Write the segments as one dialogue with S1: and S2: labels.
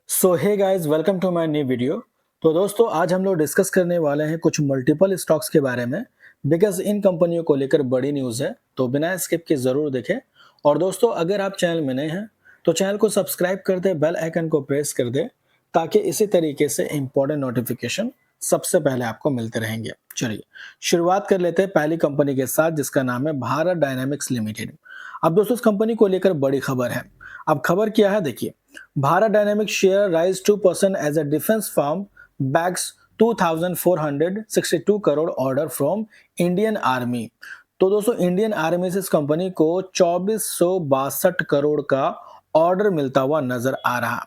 S1: So hey guys, welcome to my new video. तो दोस्तों, आज हम लोग डिस्कस करने वाले हैं कुछ मल्टीपल स्टॉक्स के बारे में, बिकॉज इन कंपनियों को लेकर बड़ी न्यूज़ है। तो बिना स्किप के ज़रूर देखें। और दोस्तों, अगर आप चैनल में नए हैं तो चैनल को सब्सक्राइब कर दें, बेल आइकन को प्रेस कर दें, ताकि इसी तरीके से इंपॉर्टेंट नोटिफिकेशन सबसे पहले आपको मिलते रहेंगे। चलिए शुरुआत कर लेते हैं पहली कंपनी के साथ, जिसका नाम है भारत डायनामिक्स लिमिटेड। अब दोस्तों, इस कंपनी को लेकर बड़ी खबर है। अब खबर क्या है, देखिए। Bharat Dynamics share rise 2% as a defense firm bags 2,462 crore order from Indian army. तो दोस्तों, इंडियन आर्मी से इस कंपनी को 2462 करोड़ का ऑर्डर मिलता हुआ नजर आ रहा।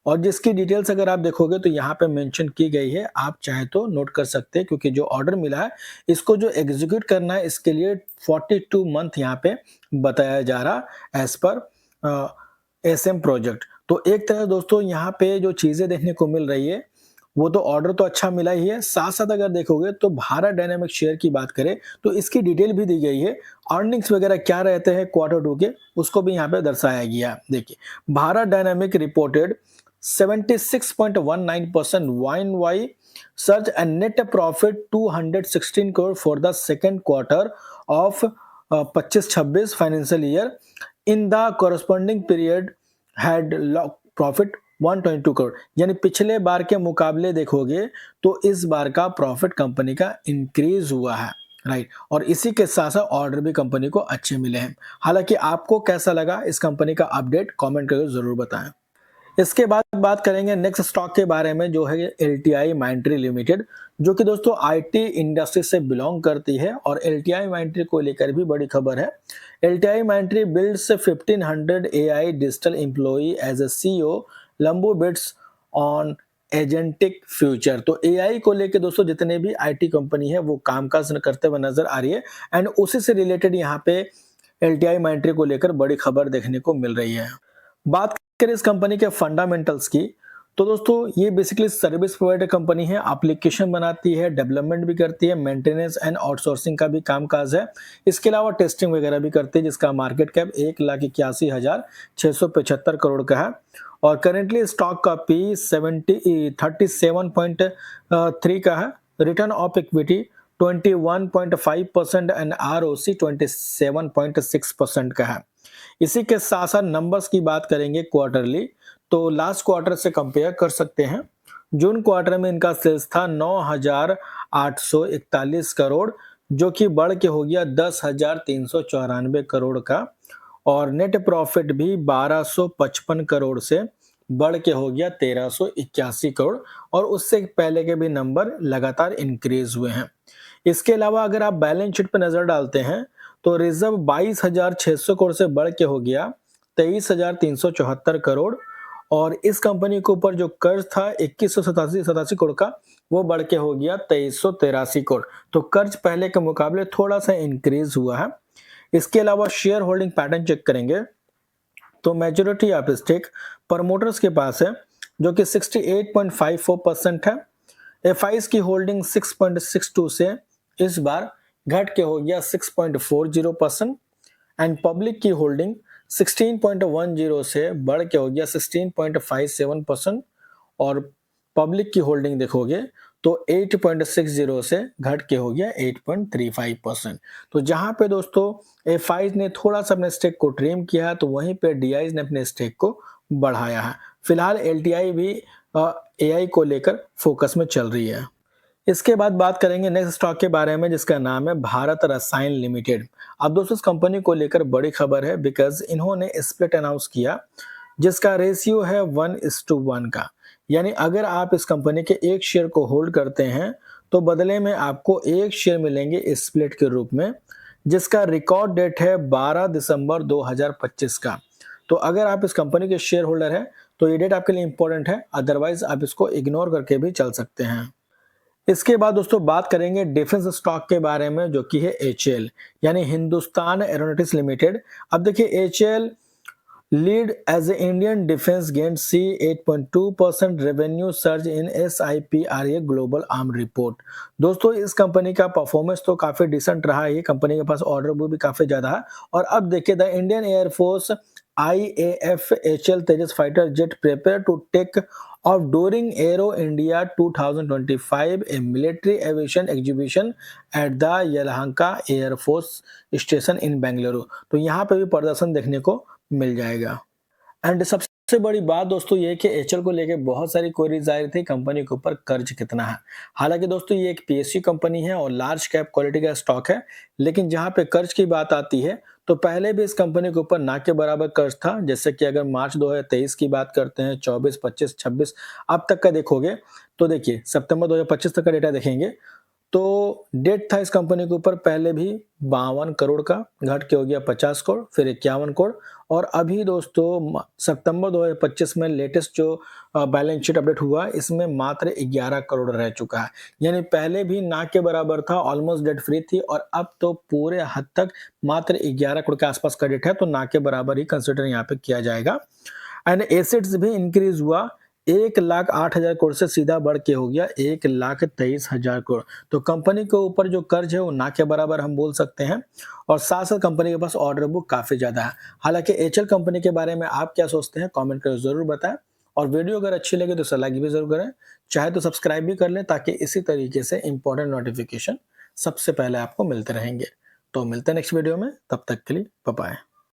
S1: और जिसकी डिटेल्स अगर आप देखोगे तो यहाँ पे मेंशन की गई है, आप चाहे तो नोट कर सकते हैं, क्योंकि जो ऑर्डर मिला है इसको जो एग्जीक्यूट करना है इसके लिए 42 मंथ यहाँ पे बताया जा रहा एज पर एसएम प्रोजेक्ट। तो एक तरह दोस्तों, यहाँ पे जो चीजें देखने को मिल रही है, वो तो ऑर्डर तो अच्छा मिला ही है, साथ साथ अगर देखोगे तो भारत डायनामिक शेयर की बात करें तो इसकी डिटेल भी दी गई है। अर्निंग्स वगैरह क्या रहते हैं क्वार्टर टू के, उसको भी यहाँ पे दर्शाया गया है। देखिए, Bharat dynamic reported 76.19% YoY surge and net profit 216 crore for the second quarter of 25-26 financial year. In the corresponding period had profit 122 crore. यानी पिछले बार के मुकाबले देखोगे तो इस बार का प्रॉफिट कंपनी का इंक्रीज हुआ है, राइट। और इसी के साथ साथ ऑर्डर भी कंपनी को अच्छे मिले हैं। हालांकि आपको कैसा लगा इस कंपनी का अपडेट कमेंट करके जरूर बताएं। इसके बाद बात करेंगे नेक्स्ट स्टॉक के बारे में, जो है एलटीआई माइंट्री लिमिटेड, जो कि दोस्तों आईटी इंडस्ट्री से बिलोंग करती है। और एलटीआई माइंट्री को लेकर भी बड़ी खबर है। LTI Mindtree builds 1500 AI digital employee as a CEO, लंबू बिट्स ऑन एजेंटिक फ्यूचर। तो एआई को लेकर दोस्तों जितने भी आईटी कंपनी है वो कामकाज करते हुए नजर आ रही है, एंड उसी से रिलेटेड यहाँ पे एलटीआई माइंट्री को लेकर बड़ी खबर देखने को मिल रही है। बात करें इस कंपनी के फंडामेंटल्स की, तो दोस्तों ये बेसिकली सर्विस प्रोवाइडर कंपनी है। एप्लीकेशन बनाती है, डेवलपमेंट भी करती है, मेंटेनेंस एंड आउटसोर्सिंग का भी कामकाज है। इसके अलावा टेस्टिंग वगैरह भी करती है, जिसका मार्केट कैप 1,81,675 करोड़ का है। और करेंटली स्टॉक का पी 37.3 का है। Return of equity 21.5% and ROC 27.6% का है। इसी के साथ साथ नंबर्स की बात करेंगे क्वार्टरली, तो लास्ट क्वार्टर से कंपेयर कर सकते हैं। जून क्वार्टर में इनका सेल्स था 9,841 करोड़, जो कि बढ़ के हो गया 10,394 करोड़ का। और नेट प्रॉफिट भी 1255 करोड़ से बढ़ के हो गया 1381 करोड़। और उससे पहले के भी नंबर लगातार इंक्रीज हुए हैं। इसके अलावा अगर आप बैलेंस शीट पर नजर डालते हैं तो रिजर्व 22,600 करोड़ से बढ़ के हो गया 23,374 करोड़। और इस कंपनी के ऊपर जो कर्ज था 21,87 करोड़ का, वो बढ़ के हो गया 2383 करोड़। तो कर्ज पहले के मुकाबले थोड़ा सा इंक्रीज हुआ है। इसके अलावा शेयर होल्डिंग पैटर्न चेक करेंगे तो मेजोरिटी ऑफ स्टेक प्रमोटर्स के पास है, जो कि 68.54% है। एफआईज की होल्डिंग 6.62 से इस बार घट के हो गया 6.40%। एंड पब्लिक की होल्डिंग 16.10 से बढ़ के हो गया 16.57%। और पब्लिक की होल्डिंग देखोगे तो 8.60 से घट के हो गया 8.35%। तो जहां पे दोस्तों एफआईज ने थोड़ा सा अपने स्टेक को ट्रिम किया है, तो वहीं पे डीआईज ने अपने स्टेक को बढ़ाया है। फिलहाल एलटीआई भी एआई को लेकर फोकस में चल रही है। इसके बाद बात करेंगे नेक्स्ट स्टॉक के बारे में, जिसका नाम है भारत रसायन लिमिटेड। अब दोस्तों इस कंपनी को लेकर बड़ी खबर है, बिकॉज इन्होंने स्प्लिट अनाउंस किया, जिसका रेशियो है 1:1 का। यानी अगर आप इस कंपनी के एक शेयर को होल्ड करते हैं तो बदले में आपको एक शेयर मिलेंगे स्प्लिट के रूप में, जिसका रिकॉर्ड डेट है 12 दिसंबर 2025 का। तो अगर आप इस कंपनी के शेयर होल्डर हैं तो ये डेट आपके लिए इंपॉर्टेंट है, अदरवाइज आप इसको इग्नोर करके भी चल सकते हैं। इसके बाद दोस्तों बात करेंगे डिफेंस स्टॉक के बारे में, जो कि है एचएएल यानी हिंदुस्तान एरोनॉटिक्स लिमिटेड। अब देखिए, HAL lead as a Indian defence gained see 8.2% revenue surge in SIPRA global arm report. दोस्तों इस कंपनी का परफॉर्मेंस तो काफी डिसेंट रहा है, कंपनी के पास ऑर्डर बुक भी काफी ज्यादा है। और अब देखिए, the Indian air force IAF HL Tejas fighter jet prepare to take off during Aero India 2025, a military aviation exhibition at the Yelahanka Air Force Station in Bengaluru। तो यहाँ पे भी प्रदर्शन देखने को मिल जाएगा। एंड सबसे बड़ी बात दोस्तों ये है कि एचएल को लेके बहुत सारी क्वेरीज आ रही थी कंपनी के ऊपर कर्ज कितना है। हालांकि दोस्तों ये एक पीएसयू कंपनी है और लार्ज कैप क्वालिटी का स्टॉक है, लेकिन जहां पे कर्ज की बात आती है तो पहले भी इस कंपनी के ऊपर ना के बराबर कर्ज था। जैसे कि अगर मार्च 2023 की बात करते हैं, 24, 25, 26 अब तक का देखोगे तो देखिए सितंबर 2025 तक का डेटा देखेंगे तो डेट था इस कंपनी के ऊपर पहले भी 52 करोड़ का, घट के हो गया 50 करोड़, फिर 51 करोड़ और अभी दोस्तों सितंबर 2025 में लेटेस्ट जो बैलेंस शीट अपडेट हुआ इसमें मात्र 11 करोड़ रह चुका है। यानी पहले भी ना के बराबर था, ऑलमोस्ट डेट फ्री थी और अब तो पूरे हद तक मात्र 11 करोड़ के आसपास का डेट है, तो ना के बराबर ही कंसिडर यहाँ पे किया जाएगा। एंड एसेट्स भी इंक्रीज हुआ, 1,08,000 करोड़ से सीधा बढ़ के हो गया 1,23,000 करोड़। तो कंपनी के ऊपर जो कर्ज है वो ना के बराबर हम बोल सकते हैं और साथ साथ कंपनी के पास ऑर्डर बुक काफी ज्यादा है। हालांकि एचएल कंपनी के बारे में आप क्या सोचते हैं कमेंट करके जरूर बताएं और वीडियो अगर अच्छी लगे तो इसे लाइक भी जरूर करें, चाहे तो सब्सक्राइब भी कर लें ताकि इसी तरीके से इंपॉर्टेंट नोटिफिकेशन सबसे पहले आपको मिलते रहेंगे। तो मिलते हैं नेक्स्ट वीडियो में, तब तक के लिए बाय बाय।